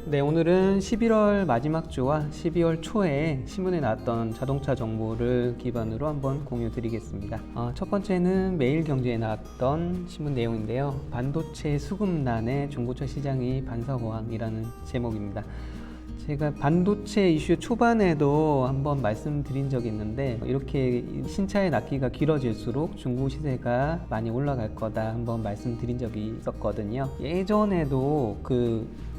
네, 오늘은 11월 마지막 주와 12월 초에 신문에 나왔던 자동차 정보를 기반으로 한번 공유 드리겠습니다. 첫 번째는 매일경제에 나왔던 신문 내용인데요. 반도체 수급난에 중고차 시장이 반사호황이라는 제목입니다. 제가 반도체 이슈 초반에도 한번 말씀드린 적이 있는데, 이렇게 신차의 납기가 길어질수록 중고 시세가 많이 올라갈 거다 한번 말씀드린 적이 있었거든요. 예전에도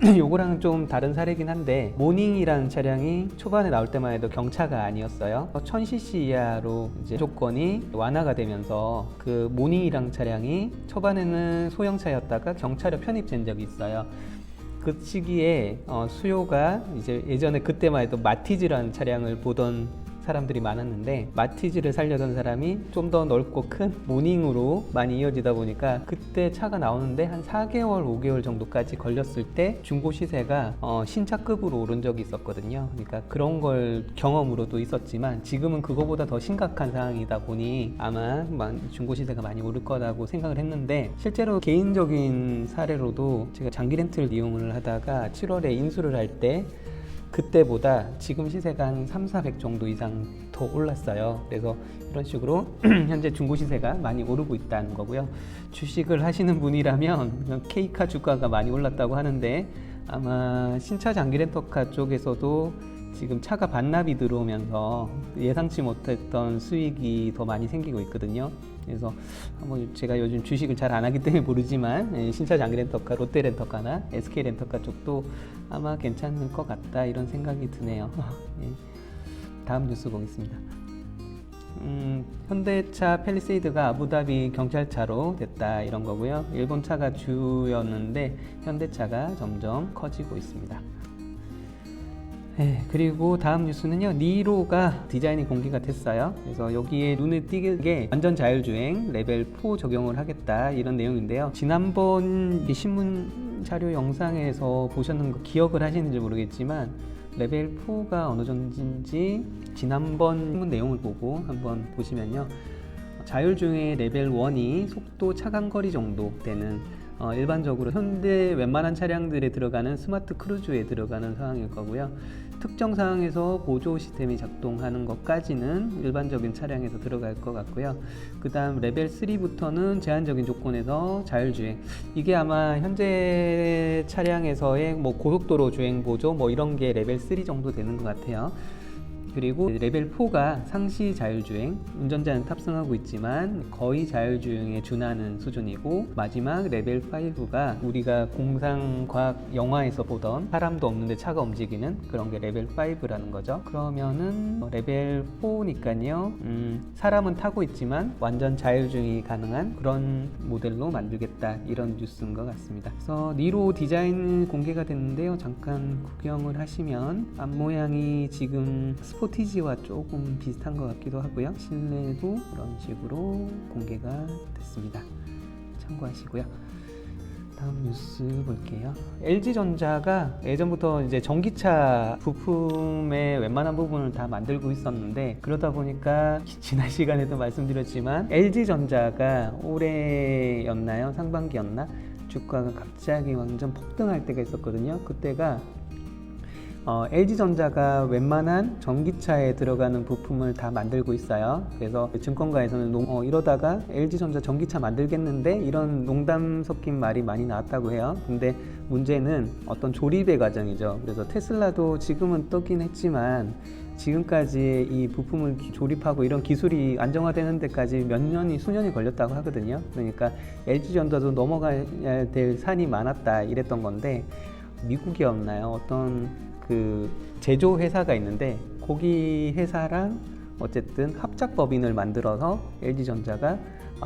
요거랑은 좀 다른 사례긴 한데, 모닝이라는 차량이 초반에 나올 때만 해도 경차가 아니었어요. 1000cc 이하로 이제 조건이 완화가 되면서 그 모닝이랑 차량이 초반에는 소형차였다가 경차로 편입된 적이 있어요. 그 시기에 수요가 이제 예전에 그때만 해도 마티즈라는 차량을 보던 사람들이 많았는데, 마티즈를 살려던 사람이 좀 더 넓고 큰 모닝으로 많이 이어지다 보니까 그때 차가 나오는데 한 4개월, 5개월 정도까지 걸렸을 때 중고 시세가 신차급으로 오른 적이 있었거든요. 그러니까 그런 걸 경험으로도 있었지만, 지금은 그거보다 더 심각한 상황이다 보니 아마 중고 시세가 많이 오를 거라고 생각을 했는데, 실제로 개인적인 사례로도 제가 장기 렌트를 이용을 하다가 7월에 인수를 할 때 그때보다 지금 시세가 한 300~400 정도 이상 더 올랐어요. 그래서 이런 식으로 현재 중고 시세가 많이 오르고 있다는 거고요. 주식을 하시는 분이라면 K카 주가가 많이 올랐다고 하는데, 아마 신차 장기 렌터카 쪽에서도 지금 차가 반납이 들어오면서 예상치 못했던 수익이 더 많이 생기고 있거든요. 그래서 제가 요즘 주식을 잘 안 하기 때문에 모르지만, 신차 장기 렌터카, 롯데 렌터카나 SK 렌터카 쪽도 아마 괜찮을 것 같다, 이런 생각이 드네요. 다음 뉴스 보겠습니다. 현대차 팰리세이드가 아부다비 경찰차로 됐다, 이런 거고요. 일본 차가 주였는데 현대차가 점점 커지고 있습니다. 그리고 다음 뉴스는요, 니로가 디자인이 공개가 됐어요. 그래서 여기에 눈에 띄게 완전 자율주행 레벨 4 적용을 하겠다, 이런 내용인데요. 지난번 신문 자료 영상에서 보셨는 거 기억을 하시는지 모르겠지만, 레벨 4가 어느 정도인지 지난번 신문 내용을 보고 한번 보시면요, 자율주행의 레벨 1이 속도 차간거리 정도 되는, 일반적으로 현대 웬만한 차량들에 들어가는 스마트 크루즈에 들어가는 상황일 거고요. 특정 상황에서 보조 시스템이 작동하는 것까지는 일반적인 차량에서 들어갈 것 같고요. 그 다음 레벨 3부터는 제한적인 조건에서 자율주행, 이게 아마 현재 차량에서의 고속도로 주행 보조 이런 게 레벨 3 정도 되는 것 같아요. 그리고 레벨 4가 상시 자율주행, 운전자는 탑승하고 있지만 거의 자율주행에 준하는 수준이고, 마지막 레벨 5가 우리가 공상과학 영화에서 보던 사람도 없는데 차가 움직이는 그런 게 레벨 5라는 거죠. 그러면은 레벨 4니까요, 사람은 타고 있지만 완전 자율주행이 가능한 그런 모델로 만들겠다, 이런 뉴스인 것 같습니다. 그래서 니로 디자인 공개가 됐는데요, 잠깐 구경을 하시면 앞모양이 지금 스포티지와 조금 비슷한 것 같기도 하고요. 실내도 이런 식으로 공개가 됐습니다. 참고하시고요. 다음 뉴스 볼게요. LG전자가 예전부터 이제 전기차 부품의 웬만한 부분을 다 만들고 있었는데, 그러다 보니까 지난 시간에도 말씀드렸지만 LG전자가 올해였나요? 상반기였나? 주가가 갑자기 완전 폭등할 때가 있었거든요. 그때가 LG전자가 웬만한 전기차에 들어가는 부품을 다 만들고 있어요. 그래서 증권가에서는 이러다가 LG전자 전기차 만들겠는데, 이런 농담 섞인 말이 많이 나왔다고 해요. 근데 문제는 어떤 조립의 과정이죠. 그래서 테슬라도 지금은 뜨긴 했지만, 지금까지 이 부품을 조립하고 이런 기술이 안정화되는 데까지 수년이 걸렸다고 하거든요. 그러니까 LG전자도 넘어가야 될 산이 많았다, 이랬던 건데, 미국이었나요? 어떤 제조 회사가 있는데, 거기 회사랑 어쨌든 합작 법인을 만들어서 LG전자가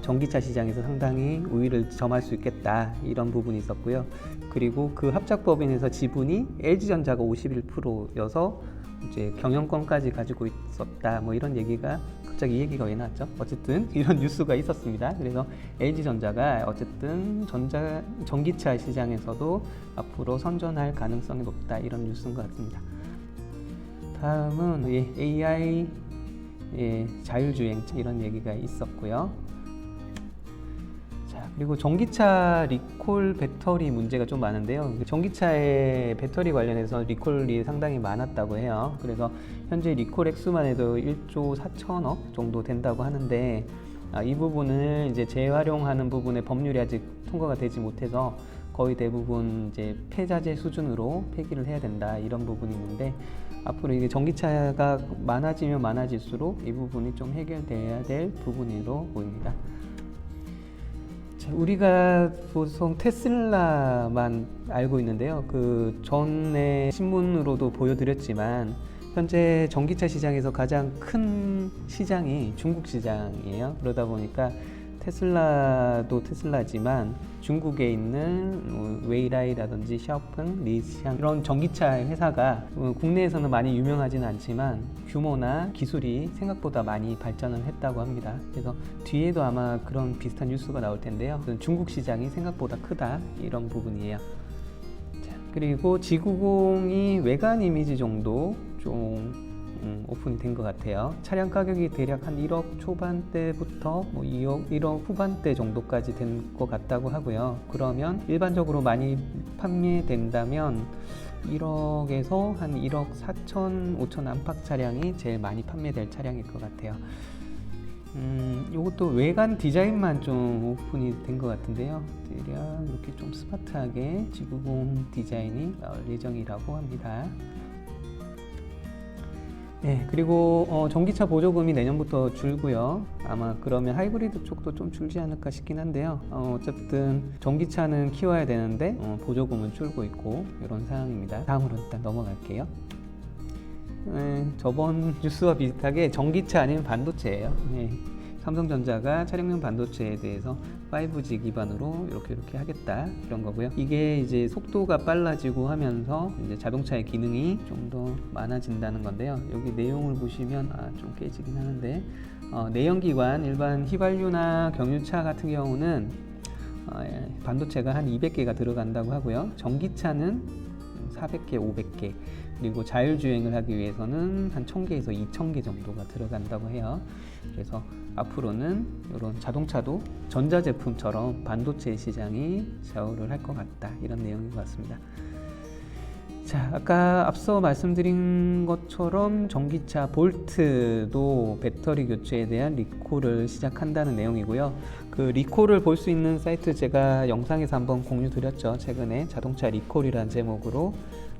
전기차 시장에서 상당히 우위를 점할 수 있겠다, 이런 부분이 있었고요. 그리고 그 합작 법인에서 지분이 LG전자가 51%여서 이제 경영권까지 가지고 있었다, 이런 얘기가, 갑자기 이 얘기가 왜 나왔죠? 어쨌든 이런 뉴스가 있었습니다. 그래서 LG전자가 어쨌든 전기차 시장에서도 앞으로 선전할 가능성이 높다, 이런 뉴스인 것 같습니다. 다음은 AI 자율주행, 이런 얘기가 있었고요. 자, 그리고 전기차 리콜 배터리 문제가 좀 많은데요. 전기차의 배터리 관련해서 리콜이 상당히 많았다고 해요. 그래서 현재 리콜 액수만 해도 1조 4천억 정도 된다고 하는데, 이 부분을 이제 재활용하는 부분에 법률이 아직 통과가 되지 못해서 거의 대부분 이제 폐자재 수준으로 폐기를 해야 된다, 이런 부분이 있는데, 앞으로 이게 전기차가 많아지면 많아질수록 이 부분이 좀 해결돼야 될 부분으로 보입니다. 자, 우리가 보통 테슬라만 알고 있는데요. 그 전에 신문으로도 보여드렸지만 현재 전기차 시장에서 가장 큰 시장이 중국 시장이에요. 그러다 보니까 테슬라도 테슬라지만 중국에 있는 웨이라이라든지 샤오펑, 리쌍 이런 전기차 회사가 국내에서는 많이 유명하지는 않지만 규모나 기술이 생각보다 많이 발전을 했다고 합니다. 그래서 뒤에도 아마 그런 비슷한 뉴스가 나올 텐데요. 중국 시장이 생각보다 크다, 이런 부분이에요. 자, 그리고 지구공이 외관 이미지 정도 좀 오픈이 된 것 같아요. 차량 가격이 대략 한 1억 초반대부터 뭐 1억 후반대 정도까지 된 것 같다고 하고요. 그러면 일반적으로 많이 판매된다면 1억에서 한 1억 4천, 5천 안팎 차량이 제일 많이 판매될 차량일 것 같아요. 이것도 외관 디자인만 좀 오픈이 된 것 같은데요. 대략 이렇게 좀 스마트하게 지구공 디자인이 나올 예정이라고 합니다. 네, 그리고 전기차 보조금이 내년부터 줄고요. 아마 그러면 하이브리드 쪽도 좀 줄지 않을까 싶긴 한데요. 어쨌든 전기차는 키워야 되는데 보조금은 줄고 있고, 이런 상황입니다. 다음으로 일단 넘어갈게요. 저번 뉴스와 비슷하게 전기차 아니면 반도체예요. 네, 삼성전자가 차량용 반도체에 대해서 5G 기반으로 이렇게 하겠다, 이런 거고요. 이게 이제 속도가 빨라지고 하면서 이제 자동차의 기능이 좀 더 많아진다는 건데요. 여기 내용을 보시면 좀 깨지긴 하는데, 내연기관 일반 휘발유나 경유차 같은 경우는 반도체가 한 200개가 들어간다고 하고요. 전기차는 400개, 500개, 그리고 자율주행을 하기 위해서는 한 1000개에서 2000개 정도가 들어간다고 해요. 그래서 앞으로는 이런 자동차도 전자제품처럼 반도체 시장이 좌우를 할 것 같다, 이런 내용인 것 같습니다. 자, 아까 앞서 말씀드린 것처럼 전기차 볼트도 배터리 교체에 대한 리콜을 시작한다는 내용이고요. 그 리콜을 볼 수 있는 사이트 제가 영상에서 한번 공유 드렸죠. 최근에 자동차 리콜이라는 제목으로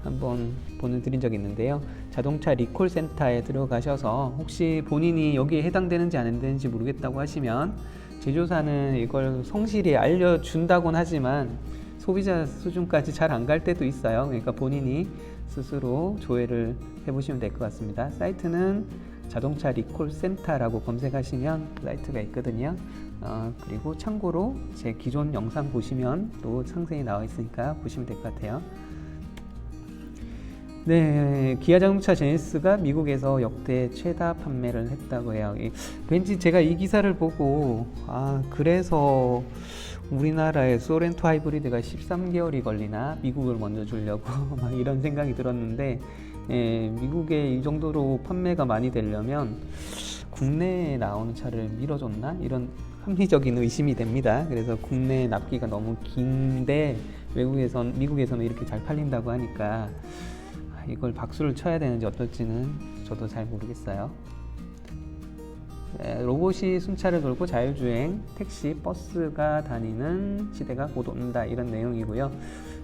한번 보내드린 적이 있는데요. 자동차 리콜 센터에 들어가셔서 혹시 본인이 여기에 해당되는지 안 되는지 모르겠다고 하시면 제조사는 이걸 성실히 알려준다곤 하지만 소비자 수준까지 잘 안 갈 때도 있어요. 그러니까 본인이 스스로 조회를 해보시면 될 것 같습니다. 사이트는 자동차 리콜 센터라고 검색하시면 사이트가 있거든요. 그리고 참고로 제 기존 영상 보시면 또 상세히 나와 있으니까 보시면 될 것 같아요. 네, 기아 자동차 제네시스가 미국에서 역대 최다 판매를 했다고 해요. 왠지 제가 이 기사를 보고 그래서 우리나라의 소렌토 하이브리드가 13개월이 걸리나 미국을 먼저 주려고 막 이런 생각이 들었는데, 미국에 이 정도로 판매가 많이 되려면 국내에 나오는 차를 밀어줬나? 이런 합리적인 의심이 됩니다. 그래서 국내 납기가 너무 긴데 미국에서는 이렇게 잘 팔린다고 하니까 이걸 박수를 쳐야 되는지 어떨지는 저도 잘 모르겠어요. 로봇이 순찰을 돌고 자율주행, 택시, 버스가 다니는 시대가 곧 온다, 이런 내용이고요.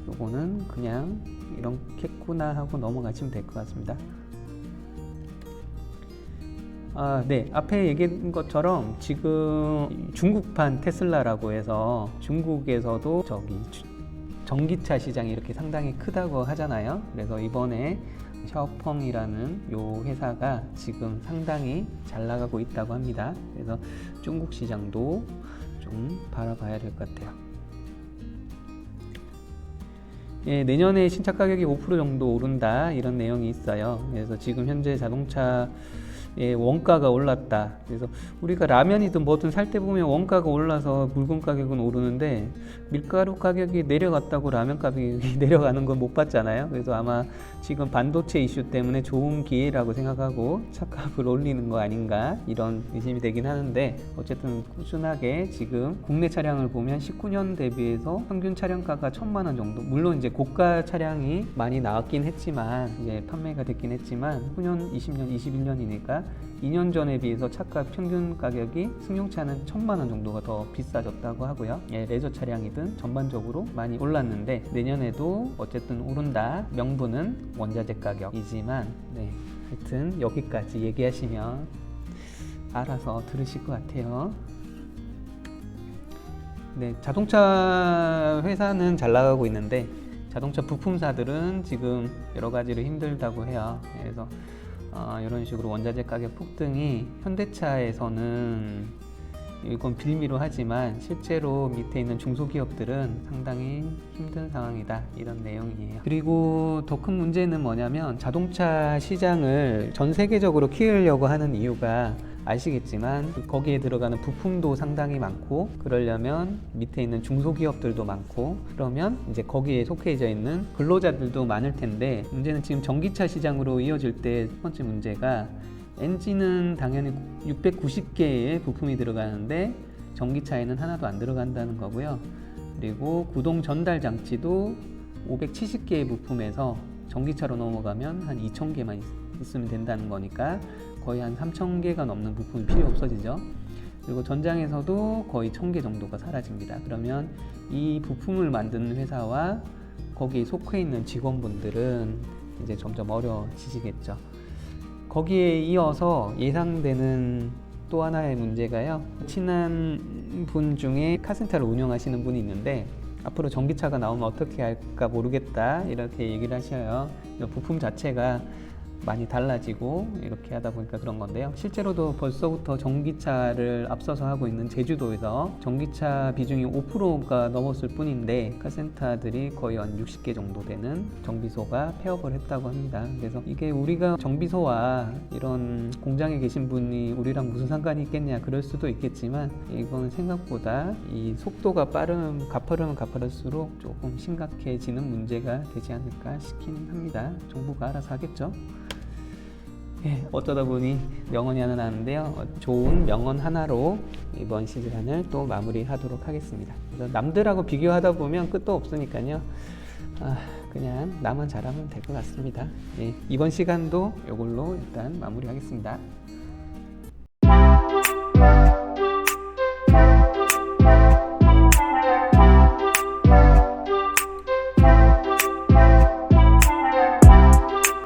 요거는 그냥 이렇겠구나 하고 넘어가시면 될 것 같습니다. 네, 앞에 얘기한 것처럼 지금 중국판 테슬라라고 해서 중국에서도 전기차 시장이 이렇게 상당히 크다고 하잖아요. 그래서 이번에 샤오펑이라는 요 회사가 지금 상당히 잘 나가고 있다고 합니다. 그래서 중국 시장도 좀 바라봐야 될 것 같아요. 내년에 신차 가격이 5% 정도 오른다, 이런 내용이 있어요. 그래서 지금 현재 자동차 예, 원가가 올랐다. 그래서 우리가 라면이든 뭐든 살 때 보면 원가가 올라서 물건 가격은 오르는데 밀가루 가격이 내려갔다고 라면 가격이 내려가는 건 못 봤잖아요. 그래서 아마 지금 반도체 이슈 때문에 좋은 기회라고 생각하고 차값을 올리는 거 아닌가 이런 의심이 되긴 하는데, 어쨌든 꾸준하게 지금 국내 차량을 보면 19년 대비해서 평균 차량가가 1,000만 원 정도, 물론 이제 고가 차량이 많이 나왔긴 했지만 이제 판매가 됐긴 했지만 19년, 20년, 21년이니까 2년 전에 비해서 차값 평균 가격이 승용차는 1,000만 원 정도가 더 비싸졌다고 하고요. 예, 레저 차량이든 전반적으로 많이 올랐는데 내년에도 어쨌든 오른다. 명분은 원자재 가격이지만, 네, 하여튼 여기까지 얘기하시면 알아서 들으실 것 같아요. 네, 자동차 회사는 잘 나가고 있는데 자동차 부품사들은 지금 여러 가지로 힘들다고 해요. 그래서 이런 식으로 원자재 가격 폭등이 현대차에서는 이건 빌미로 하지만 실제로 밑에 있는 중소기업들은 상당히 힘든 상황이다, 이런 내용이에요. 그리고 더 큰 문제는 뭐냐면 자동차 시장을 전 세계적으로 키우려고 하는 이유가 아시겠지만 거기에 들어가는 부품도 상당히 많고, 그러려면 밑에 있는 중소기업들도 많고, 그러면 이제 거기에 속해져 있는 근로자들도 많을 텐데, 문제는 지금 전기차 시장으로 이어질 때 첫 번째 문제가 엔진은 당연히 690개의 부품이 들어가는데 전기차에는 하나도 안 들어간다는 거고요. 그리고 구동 전달 장치도 570개의 부품에서 전기차로 넘어가면 한 2,000개만 있으면 된다는 거니까 거의 한 3,000개가 넘는 부품이 필요 없어지죠. 그리고 전장에서도 거의 1,000개 정도가 사라집니다. 그러면 이 부품을 만드는 회사와 거기에 속해 있는 직원분들은 이제 점점 어려워지시겠죠. 거기에 이어서 예상되는 또 하나의 문제가요, 친한 분 중에 카센터를 운영하시는 분이 있는데 앞으로 전기차가 나오면 어떻게 할까 모르겠다, 이렇게 얘기를 하셔요. 부품 자체가 많이 달라지고 이렇게 하다 보니까 그런 건데요. 실제로도 벌써부터 전기차를 앞서서 하고 있는 제주도에서 전기차 비중이 5%가 넘었을 뿐인데 카센터들이 거의 한 60개 정도 되는 정비소가 폐업을 했다고 합니다. 그래서 이게 우리가 정비소와 이런 공장에 계신 분이 우리랑 무슨 상관이 있겠냐 그럴 수도 있겠지만, 이건 생각보다 이 속도가 빠르면 가파를수록 조금 심각해지는 문제가 되지 않을까 싶긴 합니다. 정부가 알아서 하겠죠. 예, 어쩌다 보니 명언이 하나 나는데요. 좋은 명언 하나로 이번 시즌을 또 마무리하도록 하겠습니다. 그래서 남들하고 비교하다 보면 끝도 없으니까요. 그냥 나만 잘하면 될 것 같습니다. 예, 이번 시간도 이걸로 일단 마무리하겠습니다.